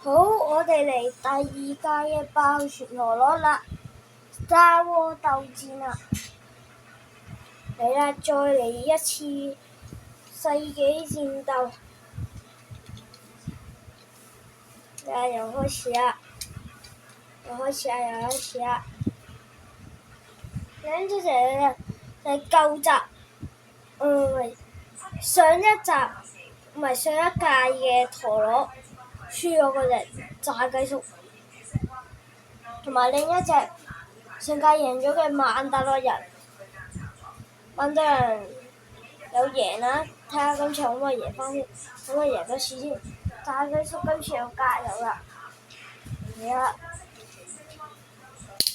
好，我哋嚟第二屆嘅爆旋陀螺啦，Star Wars 鬥戰啦，嚟啦，再嚟一次世紀戰鬥，又開始啦，兩隻就係舊集，上一屆嘅陀螺輸咗嗰隻炸雞叔，同埋另一隻上屆贏咗嘅曼達洛人，曼達洛人有贏啦，睇下今次可唔可以贏翻先，可唔可以贏多次先？炸雞叔今次有加油啦，嚟啦！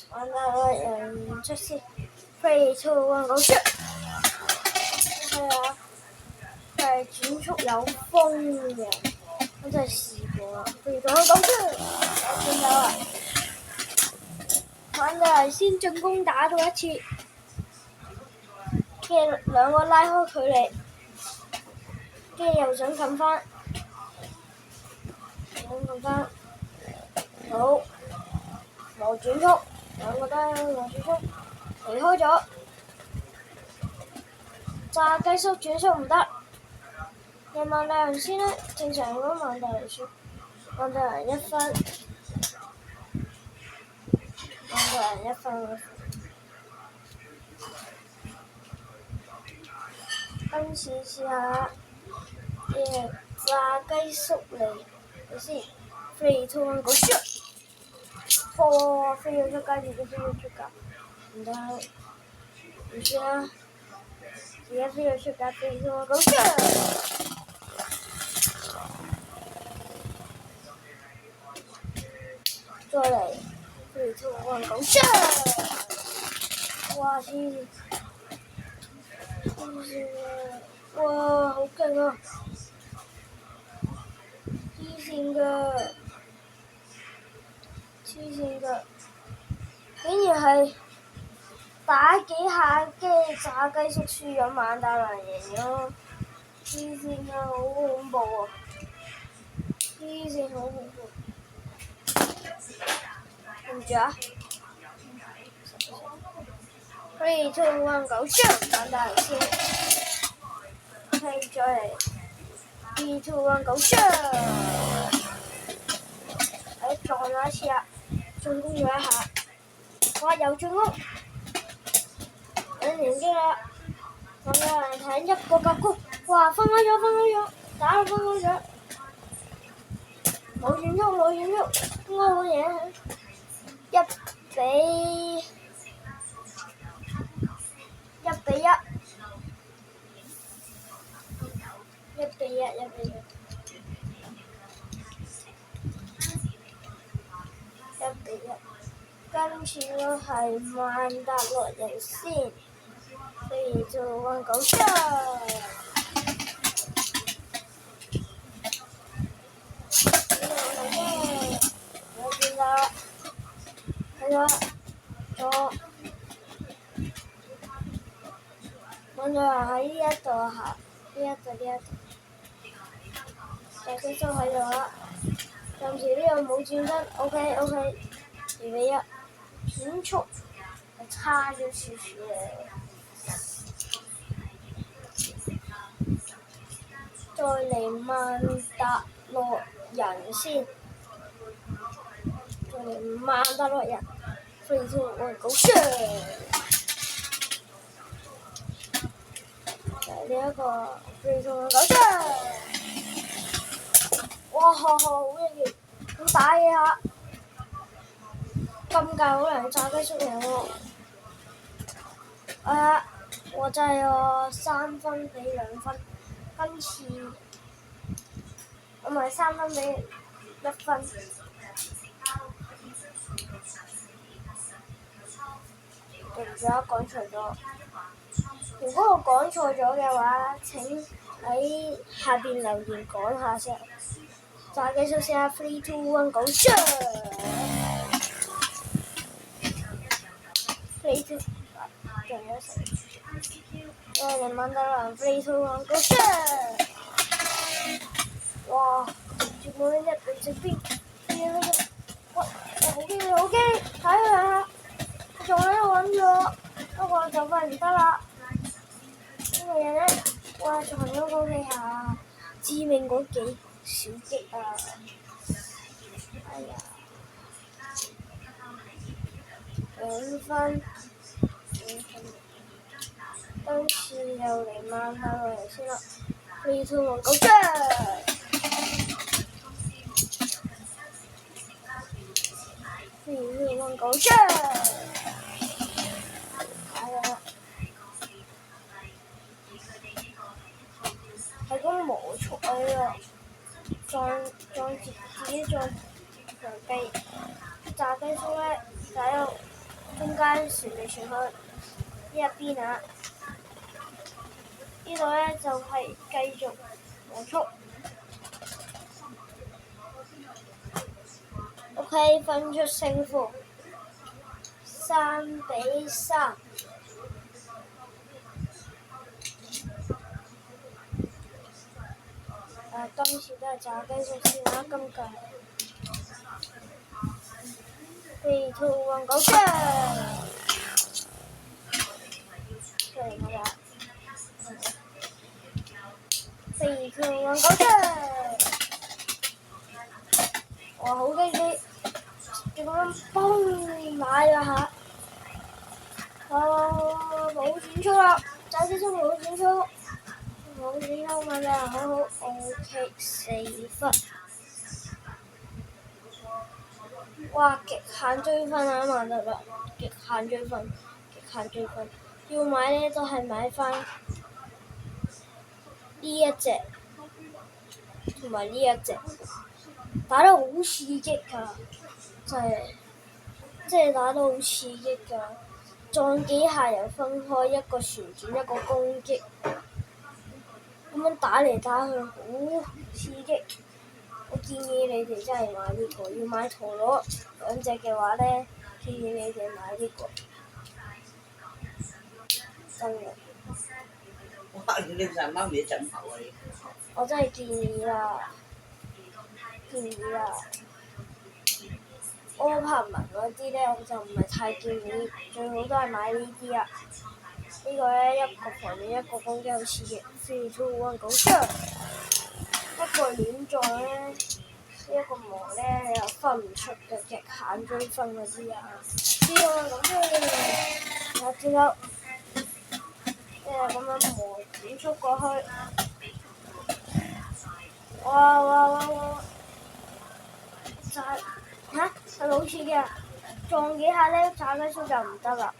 曼達洛人出先 ，3、2、1， go shoot！ 係啊，佢係轉速有風嘅，我真係試過啦。3、2、1， go shoot！ 我見到啦，曼達洛人先進攻打到一次，跟住兩個拉開距離，跟住又想撳翻，好，磨轉速，兩個都磨轉速，離開咗，炸雞叔轉速唔得，讓曼達洛人先啦，正常如果曼達洛人輸，曼達洛人1分，今次試下炸雞叔嚟先，3、2、1， go shoot！ 飛咗出界，唔得，唔算啦，而家飛咗出界，3、2、1， go shoot！ 再嚟3、2、1， go shoot！ 哇！黐線啊！哇！好勁啊！黐線㗎，竟然係打幾下嘅炸雞叔輸咗，曼達洛人贏咗，黐線㗎，好恐怖啊！黐線好恐怖，對唔住啊！3、2、1， go shoot！ 曼達洛人先，再嚟3、2、1， go shoot！ 撞咗一次啦，進攻咗一下，哇！又進攻，兩連擊啦，曼達洛人睇一個夾攻，哇！分開咗，打到分開咗，冇轉速，應該好贏，1比1。今次都係曼達洛人先，3、2、1， go shoot！ 我見到啦，睇咗，曼達洛人喺呢一度行，呢一度，炸雞叔喺度啦。暫時呢度冇戰爭 ，OK， 2比1，轉速係差咗少少嘅。再嚟曼達洛人先，3、2、1， go shoot！ 嚟呢一個3、2、1， go shoot！ 哇！好型，咁打嘢下，今屆可能炸雞叔贏喎。我真係3分比2分，今次唔係3分比1分。對唔住啊，講錯咗。如果我講錯咗嘅話，請喺下邊留言講下先。炸雞叔先啊，3、2、1， go shoot！ 3、2，仲有1，嚟曼達洛人3、2、1， go shoot！ 哇！直接冇一對正邊，好機睇佢下，仲喺度揾咗，不過就快唔得啦。呢個嘢咧，哇！仲係嗰個幾下，致命嗰幾小擊啊！哎呀，2分，今次又嚟慢下落嚟先啦。3, 2, 1，go Jam！3, 2, 1，go Jam！係啊，係咁磨速啊！呢個撞自己撞牆壁，炸雞叔咧就喺度中間傳嚟傳去呢一邊啊！呢度咧就係繼續磨速。OK， 分出勝負3-3。今次都係炸雞叔先啦，今屆。3, 2, 1，go Jam！出嚟㗎啦！3, 2, 1，go Jam！哇，好激烈！咁樣嘣買咗下，冇轉速啦，炸雞叔冇轉速。冇轉速嘛，真係好好 ，OK， 4分。哇！極限追分啊，曼特蘭！極限追分，極限追分。要買咧都係買翻呢一隻，同埋呢一隻，打得好刺激㗎，即係打得好刺激㗎，撞幾下又分開，一個旋轉一個攻擊。咁樣打嚟打去好刺激，我建議你哋真係買呢個，要買陀螺2隻嘅話咧，建議你哋買呢個，真嘅。哇！你成媽咪枕頭啊！我真係建議啦，柯柏文嗰啲咧我就唔係太建議，最好都係買呢啲啊。呢個咧一個防禦一個攻擊好刺激。3, 2, 1，go Jam！一個亂撞咧，呢一個磨咧你又分唔出嘅，極限追分嗰啲啊！呢個咁樣，仲有咁樣磨轉速過去，哇！炸係好刺激啊！撞幾下咧，炸雞叔就唔得啦。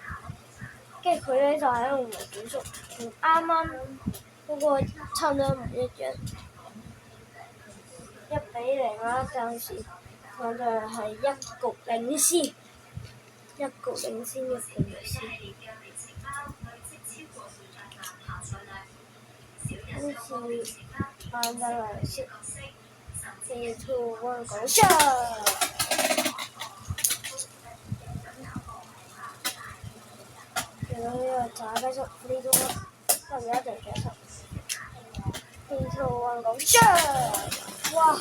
跟住佢咧就喺度磨轉速，同啱啱嗰個差唔多唔一樣。1-0啦，暫時我哋係一局領先。今次曼特蘭先，3, 2, 1，go Jam！見到呢個炸雞叔呢種，得唔得？一定着數。3, 2, 1，go Jam！哇！一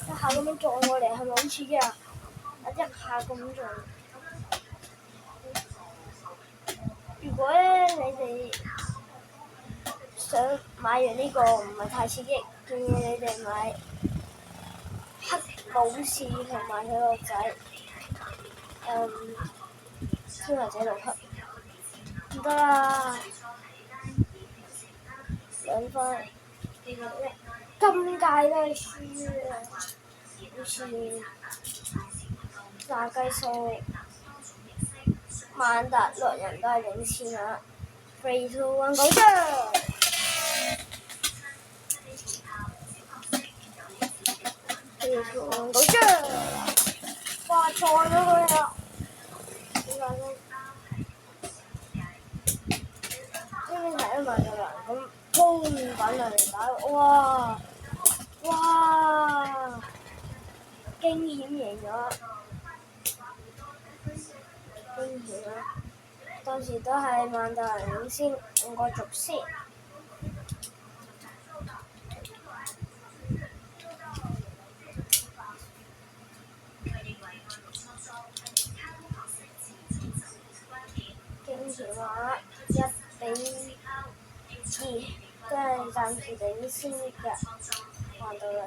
下咁樣撞過嚟係咪好刺激啊？一下咁撞。如果咧你哋想買完呢個唔係太刺激，建議你哋買黑武士同埋佢個仔，超人仔6級，唔得啦，2分。今屆都係輸啊，好似炸雞叔、曼達洛人都係領先啊。3, 2, 1，go Jam！ 3, 2, 1，go Jam！ 哇！撞咗佢啦！點解咧？呢邊睇到曼達蘭咁衝滾嚟打，哇！驚險贏咗，驚險啊！當時都係曼達蘭領先5個軸先。都係暫時領先嘅，玩到啦。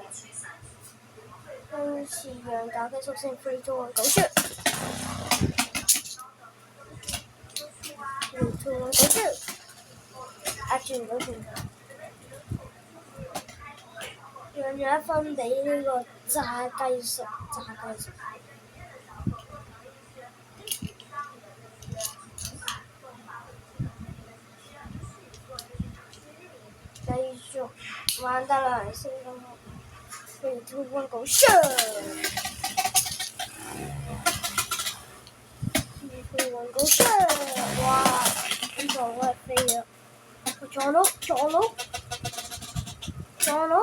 今次讓打嘅屬性3 2 1 Go shoot， 3 2 1 Go shoot， 壓住唔到佢，讓咗1分俾呢個炸雞叔。繼續玩得啦，先咁3 2 1 Go shoot， 3 2 1 Go shoot， 哇！呢個我係飛咗，撞到，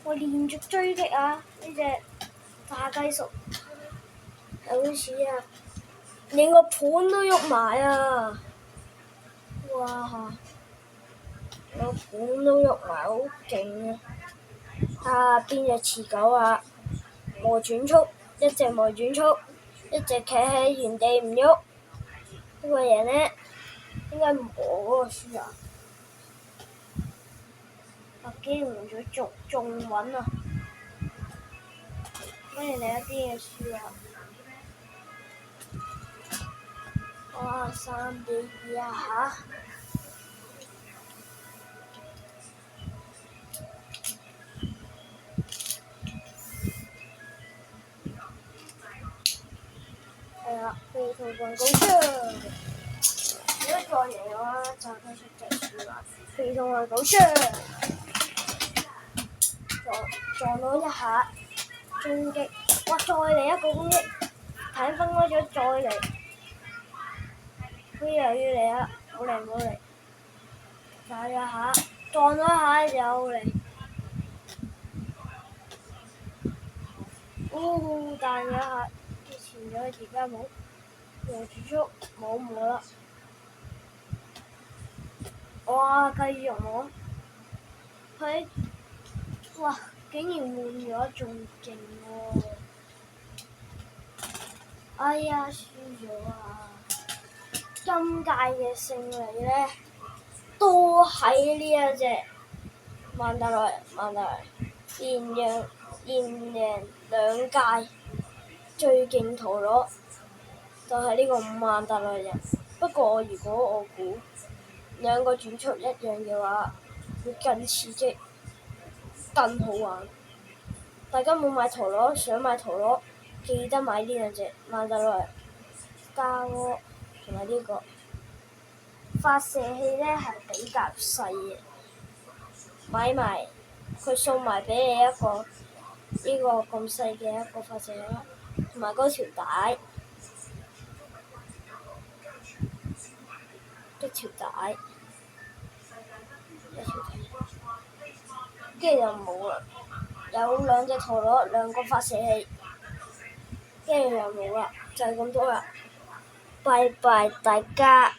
我連續追擊啊！呢隻炸雞叔有似啊，連個盤都喐埋啊！哇！個盤都喐埋，好勁啊！睇下邊隻持久啊！磨轉速，一隻磨轉速，一隻企喺原地唔喐。呢個人呢，應該磨嗰個輸啊！機磨咗仲穩啊！跟住另一邊嘅輸啊！哇！3比2啊嚇！係啦，3 2 1 Go shoot！ 如果再贏嘅話，就繼續隻輸啦。3 2 1 Go shoot！ 撞到一下，攻擊，哇！再嚟一個攻擊，睇分開咗再嚟，佢又要嚟啦，冇嚟，炸一下，撞咗一下又嚟，彈咗一下，之前咗而家冇，磨住速冇啦，哇！繼續磨，佢，哇！竟然換咗仲勁喎！哎呀，輸咗啊！今屆嘅勝利呢，都喺呢一隻曼達洛人，連贏2屆最勁陀螺，就係呢個曼達洛人。不過如果我估兩個轉速一樣嘅話，會更刺激，更好玩。大家冇買陀螺，想買陀螺，記得買呢兩隻曼達洛人、加窩同埋呢個發射器呢係比較細嘅，買埋佢送埋俾你一個呢個咁細嘅一個發射器啦，同埋嗰條帶，一條帶，跟住就冇啦。有兩隻陀螺，兩個發射器，跟住就冇啦，就係咁多啦。拜拜大家。